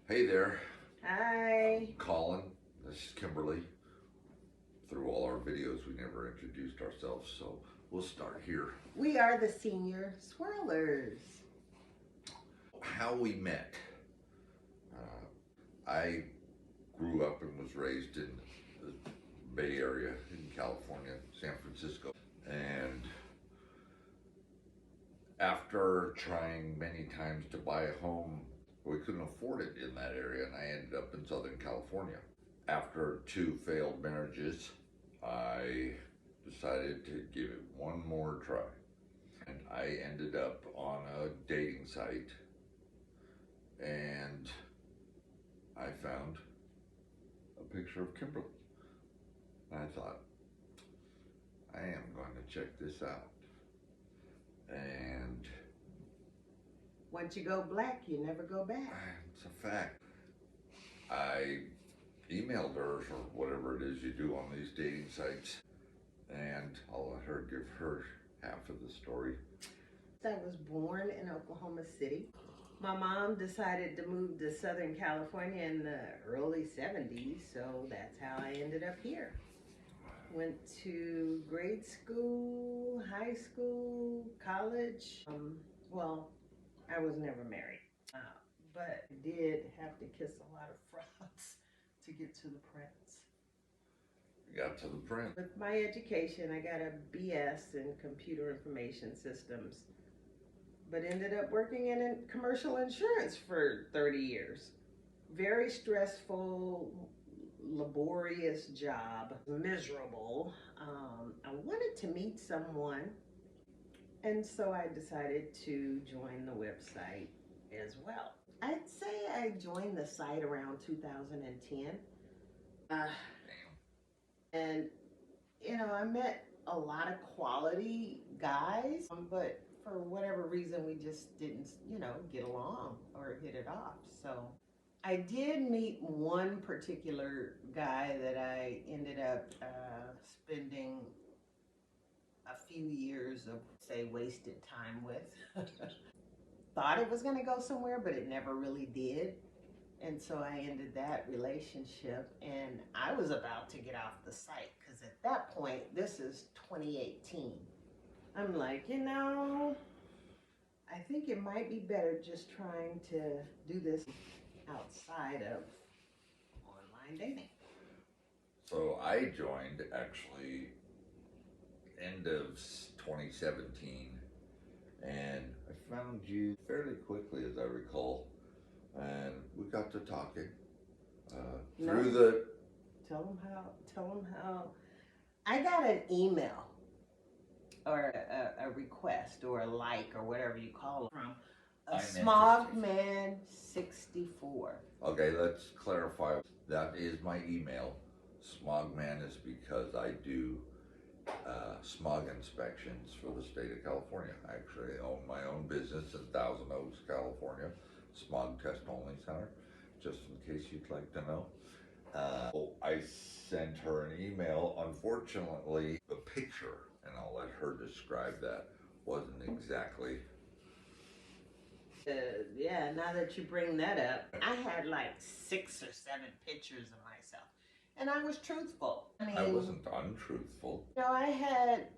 Hey there, Hi. Colin. This is Kimberly. Through all our videos, we never introduced ourselves, so we'll start here. We are the Senior Swirlers. How we met. I grew up and was raised in the Bay Area in California, San Francisco. And after trying many times to buy a home, we couldn't afford it in that area, and I ended up in Southern California. After 2 failed marriages, I decided to give it one more try. And I ended up on a dating site, and I found a picture of Kimberly. And I thought, I am going to check this out. And Once you go black, you never go back. it's a fact. I emailed her, or whatever it is you do on these dating sites, and I'll let her give her half of the story. I was born in Oklahoma City. My mom decided to move to Southern California in the early 70s, so that's how I ended up here. Went to grade school, high school, college. Well, I was never married, but I did have to kiss a lot of frogs to get to the prince. Got to the prince. With my education, I got a BS in computer information systems, but ended up working in commercial insurance for 30 years. Very stressful, laborious job, miserable. I wanted to meet someone, and so I decided to join the website as well. I'd say I joined the site around 2010. And, I met a lot of quality guys, but for whatever reason, we just didn't, get along or hit it off. So I did meet one particular guy that I ended up spending a few years of, say, wasted time with. Thought it was going to go somewhere, but it never really did. And so I ended that relationship, and I was about to get off the site because at that point, this is 2018. I'm like, I think it might be better just trying to do this outside of online dating. So I joined actually end of 2017, and I found you fairly quickly, as I recall, and we got to talking through the. Tell them how. I got an email or a request or a like or whatever you call it from a Smogman64. Okay, let's clarify. That is my email. Smogman is because I do smog inspections for the state of California. I actually own my own business in Thousand Oaks, California, Smog Test Only Center, just in case you'd like to know. I sent her an email. Unfortunately, the picture, and I'll let her describe that, wasn't exactly. Yeah, now that you bring that up, I had like 6 or 7 pictures of myself, and I was truthful. I wasn't untruthful. I had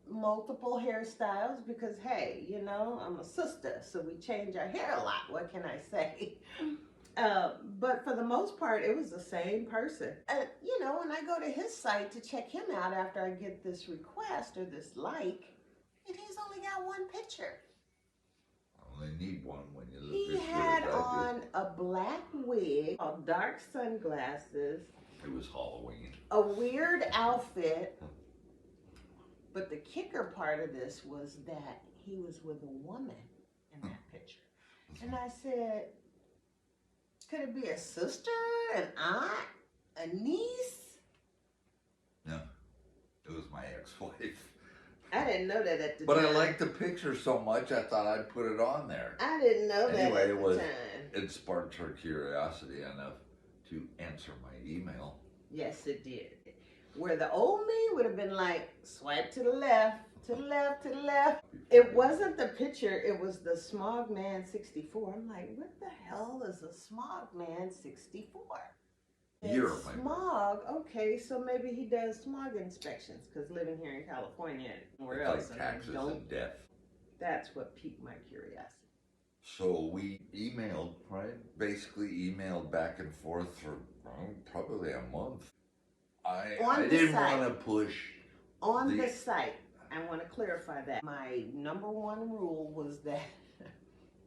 multiple hairstyles because, hey, I'm a sister, so we change our hair a lot. What can I say? But for the most part, it was the same person. When I go to his site to check him out after I get this request or this like, and he's only got 1 picture. I only need one when you look. He had on a black wig, dark sunglasses. It was Halloween. A weird outfit. But the kicker part of this was that he was with a woman in that picture. And I said, could it be a sister, an aunt, a niece? No, it was my ex-wife. I didn't know that at the But time. I liked the picture so much, I thought I'd put it on there. I didn't know that Anyway, at the time. It sparked her curiosity enough to answer my email. Yes, it did. Where the old me would have been like, swipe to the left, To the left, to the left. It wasn't the picture, it was the Smog Man 64. I'm like, what the hell is a Smog Man 64? You're It's my smog. Okay, so maybe he does smog inspections because living here in California, where It's else? like I mean, taxes don't. and death. That's what piqued my curiosity. So we emailed, right? Basically emailed back and forth for probably a month. I On the didn't site. want to push. On The- the site, I want to clarify that. My number one rule was that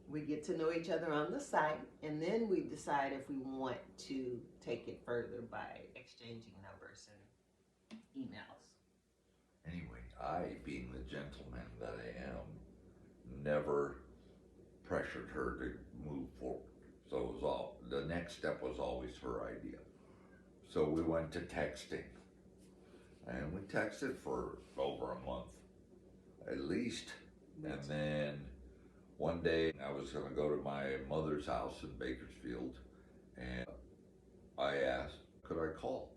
we get to know each other on the site, and then we decide if we want to take it further by exchanging numbers and emails. Anyway, I, being the gentleman that I am, never pressured her to move forward. So it was all, the next step was always her idea. So we went to texting. And we texted for over a month, at least. And then one day I was gonna go to my mother's house in Bakersfield, and I asked, could I call?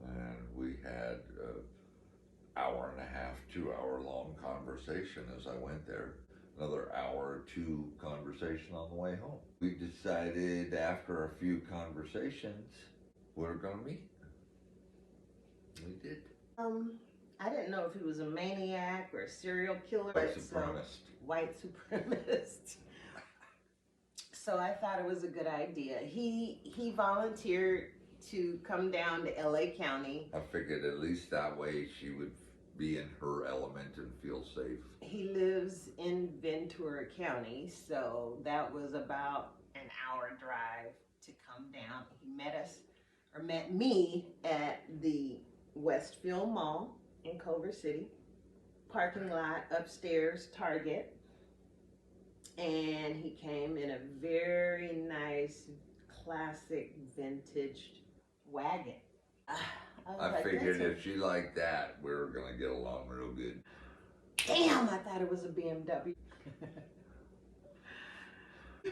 And we had an hour and a half, 2 hour long conversation as I went there. Another hour or two conversation on the way home. We decided after a few conversations, we were gonna meet. We did. I didn't know if he was a maniac or a serial killer. White but supremacist. White supremacist. So I thought it was a good idea. He volunteered to come down to LA County. I figured at least that way she would be in her element and feel safe. He lives in Ventura County, so that was about an hour drive to come down. He met me at the Westfield Mall in Culver City, parking lot upstairs, Target, and he came in a very nice, classic, vintage wagon. I figured if she liked that, we were gonna get along real good. Damn, I thought it was a BMW.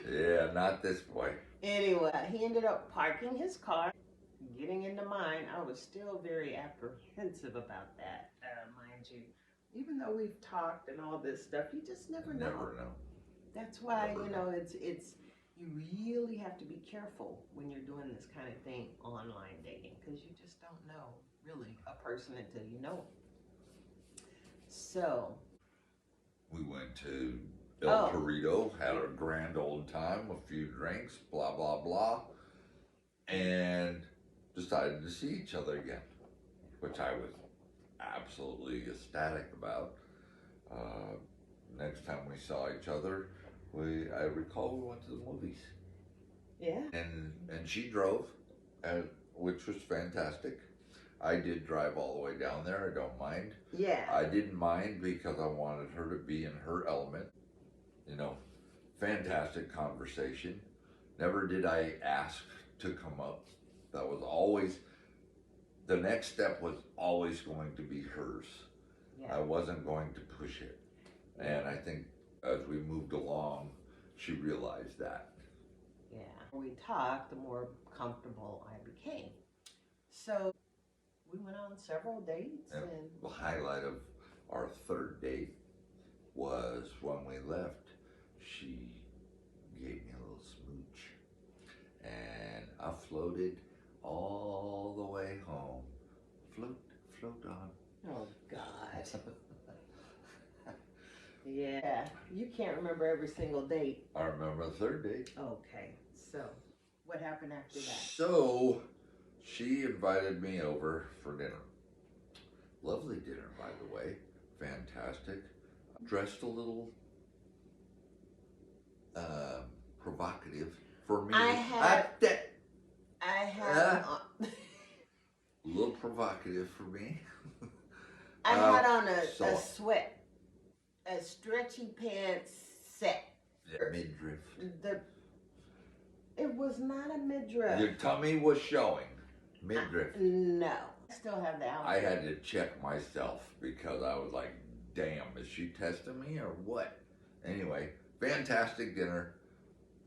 Yeah, not this boy. Anyway, he ended up parking his car, getting into mine. I was still very apprehensive about that, mind you. Even though we've talked and all this stuff, you just never know. Never know. That's why, Never you know, it's you really have to be careful when you're doing this kind of thing, online dating, because you just don't know really a person until you know them. So We went to El Oh. Torito, had a grand old time, a few drinks, blah, blah, blah, and decided to see each other again, which I was absolutely ecstatic about. Next time we saw each other, I recall we went to the movies. yeah, And she drove, which was fantastic. I did drive all the way down there, I don't mind. yeah, I didn't mind because I wanted her to be in her element. You know, fantastic conversation. Never did I ask to come up. That was always, the next step was always going to be hers. yeah. I wasn't going to push it. And I think as we moved along, she realized that. Yeah. We talked, the more comfortable I became. So we went on several dates And and the highlight of our third date was when we left, she gave me a little smooch. And I floated all the way home. Float on. oh God. Yeah. You can't remember every single date. I remember the third date. Okay. So what happened after that? So she invited me over for dinner. Lovely dinner, by the way. Fantastic. Dressed a little provocative for me. I had a little provocative for me. I had on a so- a stretchy pants set. Yeah, midriff. It was not a midriff. Your tummy was showing. Midriff. No. I still have the outfit. I had to check myself because I was like, damn, is she testing me or what? Anyway, fantastic dinner.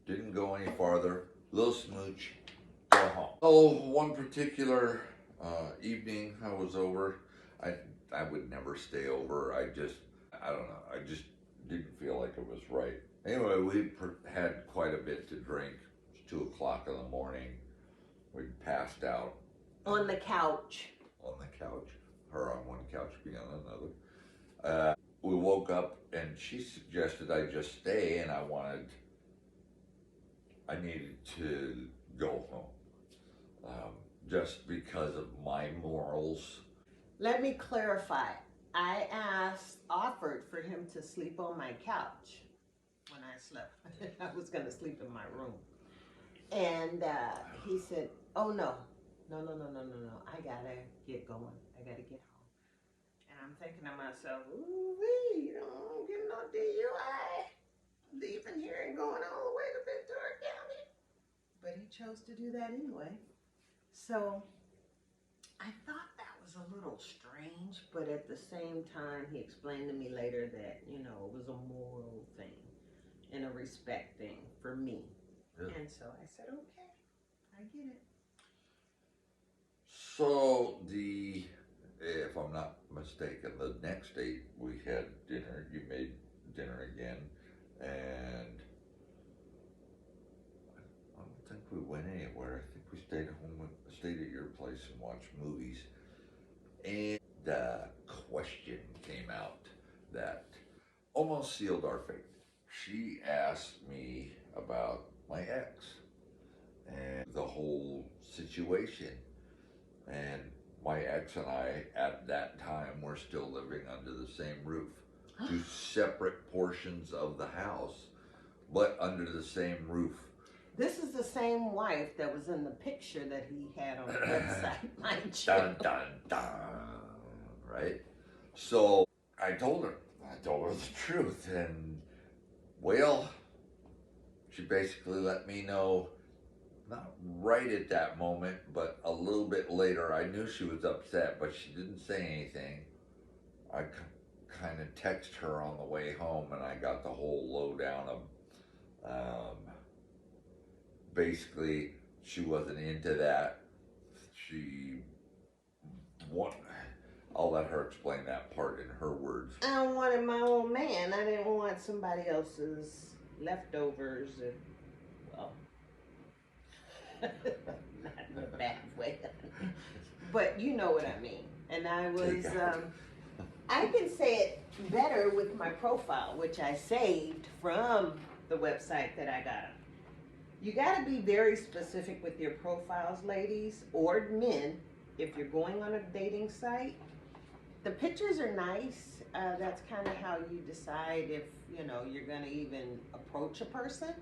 Didn't go any farther. Little smooch. Go home. Oh, one particular evening I was over. I would never stay over. I just I don't know. I just didn't feel like it was right. Anyway, we had quite a bit to drink. It was 2 o'clock in the morning. We passed out On the couch. on the couch. Her on one couch, me on another. We woke up and she suggested I just stay, and I needed to go home. Just because of my morals. Let me clarify. I offered for him to sleep on my couch when I slept. I was going to sleep in my room. And he said, oh no, no. I got to get going. I got to get home. And I'm thinking to myself, ooh-wee, you don't get no DUI. Leaving here and going all the way to Ventura County. But he chose to do that anyway. So I thought that was a little strange, but at the same time, he explained to me later that, you know, it was a moral thing and a respect thing for me. Yeah. And so I said, okay, I get it. So if I'm not mistaken, the next date we had dinner. You made dinner again, and I don't think we went anywhere. I think we stayed at your place and watched movies. And the question came out that almost sealed our fate. She asked me about my ex and the whole situation. And my ex and I, at that time, were still living under the same roof. Two separate portions of the house, but under the same roof. This is the same wife that was in the picture that he had on the website, mind you. Dun, dun, dun. Right? So I told her the truth, and well, she basically let me know, not right at that moment, but a little bit later. I knew she was upset, but she didn't say anything. I kind of texted her on the way home, and I got the whole lowdown of basically she wasn't into that. I'll let her explain that part in her words. I wanted my own man. I didn't want somebody else's leftovers. And, well, not in a bad way. But you know what I mean. And I was, I can say it better with my profile, which I saved from the website that I got. You got to be very specific with your profiles, ladies, or men, if you're going on a dating site. The pictures are nice. That's kind of how you decide if, you know, you're going to even approach a person.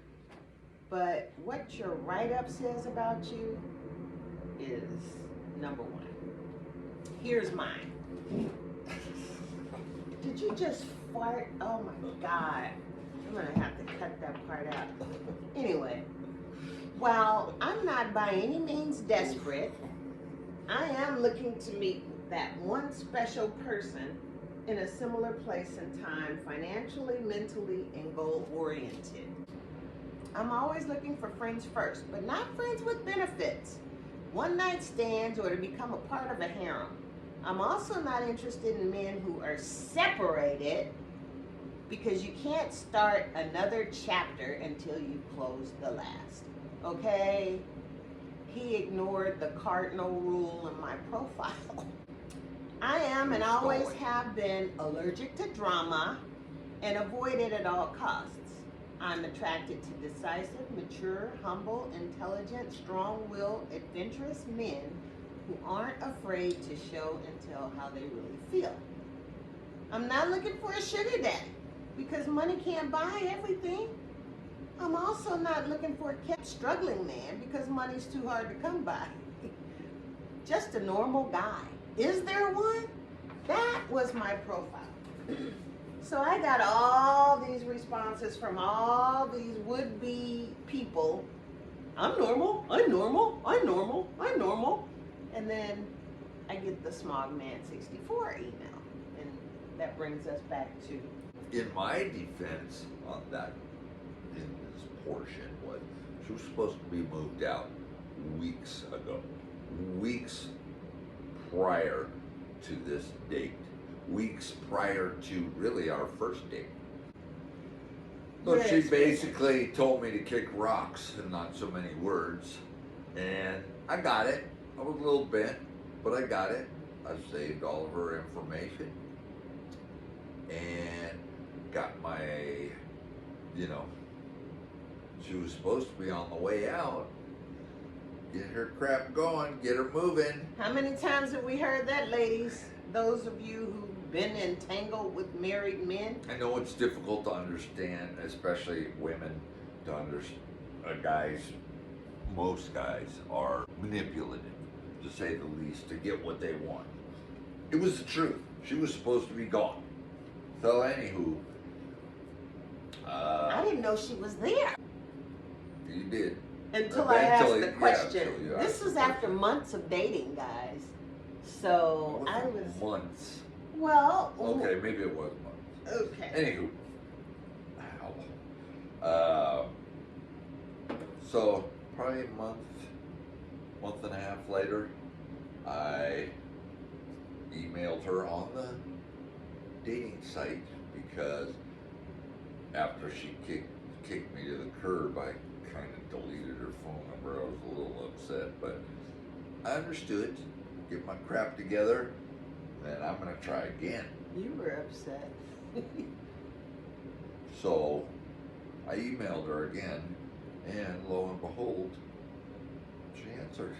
But what your write-up says about you is number one. Here's mine. Did you just fart? Oh my God. I'm going to have to cut that part out. Anyway, while I'm not by any means desperate, I am looking to meet that one special person in a similar place and time, financially, mentally, and goal-oriented. I'm always looking for friends first, but not friends with benefits, one-night stands, or to become a part of a harem. I'm also not interested in men who are separated, because you can't start another chapter until you close the last. Okay? He ignored the cardinal rule in my profile. I am and always have been allergic to drama and avoid it at all costs. I'm attracted to decisive, mature, humble, intelligent, strong-willed, adventurous men who aren't afraid to show and tell how they really feel. I'm not looking for a sugar daddy because money can't buy everything. I'm also not looking for a kept struggling man because money's too hard to come by. Just a normal guy. Is there one? That was my profile. So I got all these responses from all these would-be people. I'm normal, I'm normal, I'm normal, I'm normal. And then I get the Smogman64 email. And that brings us back to... In my defense on that, in this portion, was she was supposed to be moved out weeks ago. Weeks prior to this date. weeks prior to really our first date. You're So she expensive. basically told me to kick rocks and not so many words. And I got it. I was a little bent, but I got it. I saved all of her information and got my, you know, she was supposed to be on the way out. Get her crap going, get her moving. How many times have we heard that, ladies? Those of you who've been entangled with married men. I know it's difficult to understand, especially women, to understand. Guys, most guys are manipulative, to say the least, to get what they want. It was the truth. She was supposed to be gone. So anywho, I didn't know she was there you did. until I asked Eventually, the yeah, question. until you This asked was the after question. months of dating, guys. So It I wasn't was, months. well, Okay, maybe it was months. okay. Anywho, ow. So probably a month and a half later, I emailed her on the dating site because after she kicked me to the curb, I kind of deleted her phone number. I was a little upset, but I understood. Get my crap together, then I'm gonna try again. You were upset. So I emailed her again, and lo and behold, she answered.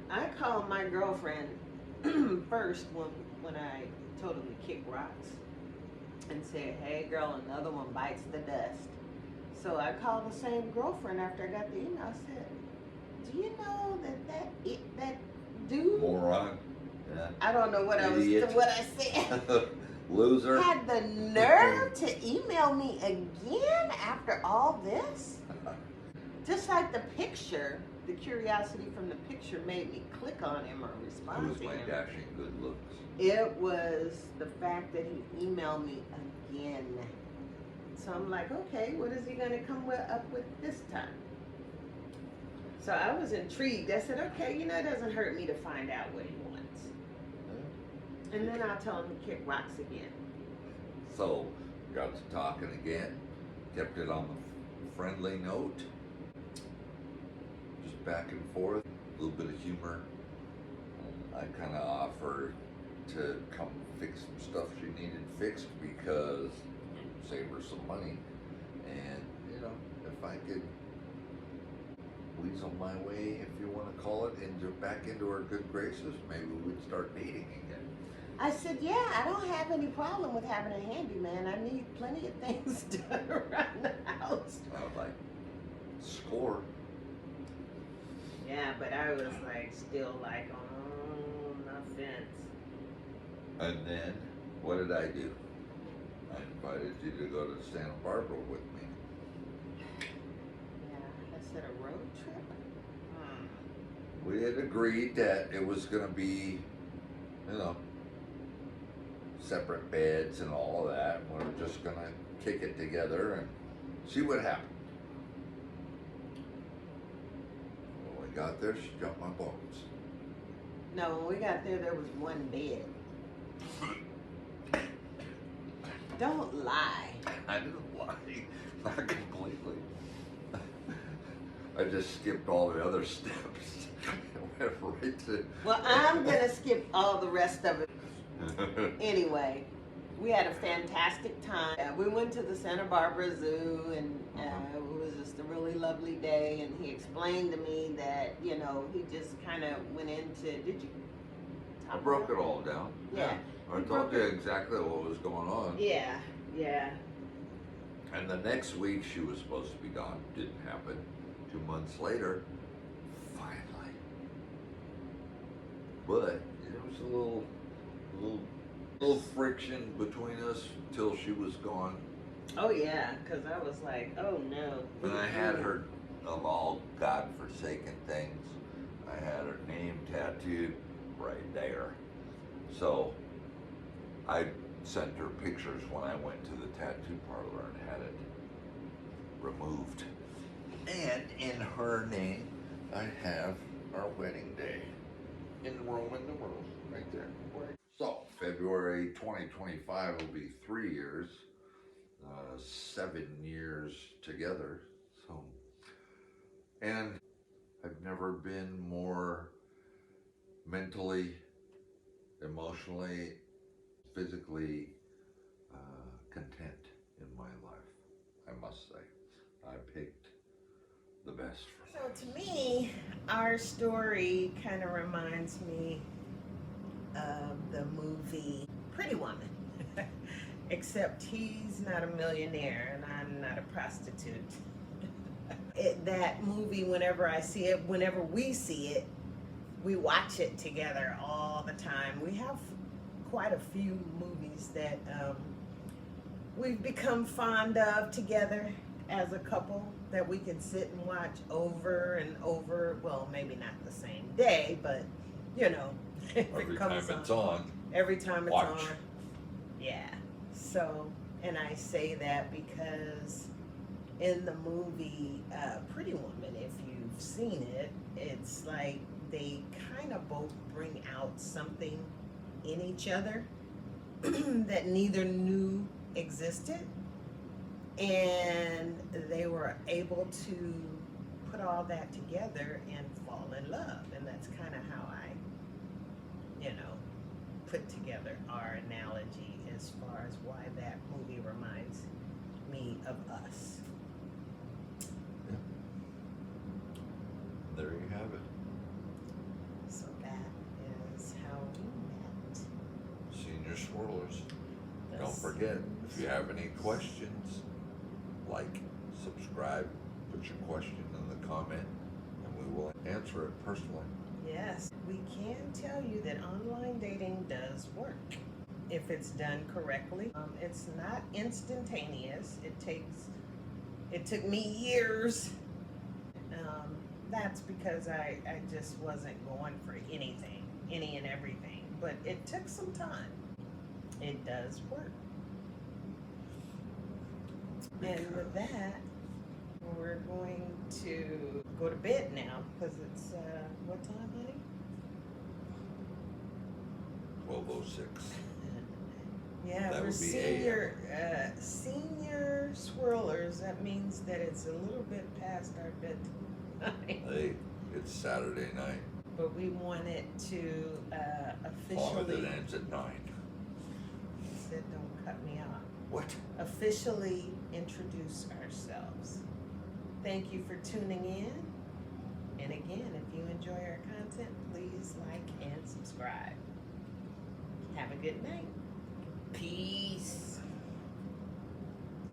I called my girlfriend first when I totally kicked rocks and said, "Hey girl, another one bites the dust." So I called the same girlfriend after I got the email. I said, "Do you know that dude?" Moron. Yeah. I don't know what Idiot. what I said. Loser. Had the nerve to email me again after all this? Just like the picture, the curiosity from the picture made me click on him or It respond was to my him. dashing good looks. It was the fact that he emailed me again. So I'm like, okay, what is he gonna come up with this time? So I was intrigued. I said, okay, it doesn't hurt me to find out what he wants. And then I'll tell him to kick rocks again. So got to talking again. Kept it on the friendly note. Just back and forth. A little bit of humor. I kind of offered to come fix some stuff she needed fixed because it would save her some money. And, if I could weasel my way, if you want to call it, back into her good graces, maybe we'd start dating again. I said, yeah, I don't have any problem with having a handyman. I need plenty of things done around the house. I was like, score. Yeah, but I was still on the fence. And then, what did I do? I invited you to go to Santa Barbara with me. Yeah, I said a road trip? We had agreed that it was going to be, separate beds and all of that. We were just going to kick it together and see what happened. When we got there, she jumped my bones. No, when we got there was one bed. Don't lie. I didn't lie, not completely. I just skipped all the other steps and went right to. Well, I'm gonna skip all the rest of it. Anyway, we had a fantastic time. We went to the Santa Barbara Zoo, and it was just a really lovely day. And he explained to me that he just kind of went into. Did you? I broke it all down. Yeah. I told you exactly what was going on. Yeah, yeah. And the next week she was supposed to be gone. Didn't happen. 2 months later, finally. But there was a little friction between us until she was gone. Oh yeah, because I was like, oh no. And I had her, of all godforsaken things, I had her name tattooed right there. So I sent her pictures when I went to the tattoo parlor and had it removed. And in her name, I have our wedding day in Roman numerals right there. So February 2025 will be 3 years, 7 years together. So, and I've never been more mentally, emotionally, physically content in my life. I must say, I picked the best for me. So to me, our story kind of reminds me of the movie Pretty Woman. Except he's not a millionaire and I'm not a prostitute. That movie, whenever I see it, whenever we see it, we watch it together all the time. We have quite a few movies that we've become fond of together as a couple that we can sit and watch over and over. Well, maybe not the same day, but you know, Every time it's on, every time it's watch. on. Yeah. So, and I say that because in the movie Pretty Woman, if you've seen it, it's like they kind of both bring out something in each other that neither knew existed, and they were able to put all that together and fall in love. And that's kind of how I, put together our analogy as far as why that movie reminds me of us. There you have it. So that is how we met. Senior Swirlers. The Don't forget, if you have any questions, like, subscribe, put your question in the comment, and we will answer it personally. Yes, we can tell you that online dating does work if it's done correctly. It's not instantaneous. It took me years. That's because I just wasn't going for anything, any and everything. But it took some time. It does work. And with that, we're going to go to bed now because it's, what time, honey? 12:06. Yeah, That we're would be senior swirlers. That means that it's a little bit past our bedtime. Hey, it's Saturday night. But we wanted to Longer officially, than ends at 9. he said don't cut me off, What? officially introduce ourselves. Thank you for tuning in. And again, if you enjoy our content, please like and subscribe. Have a good night. Peace.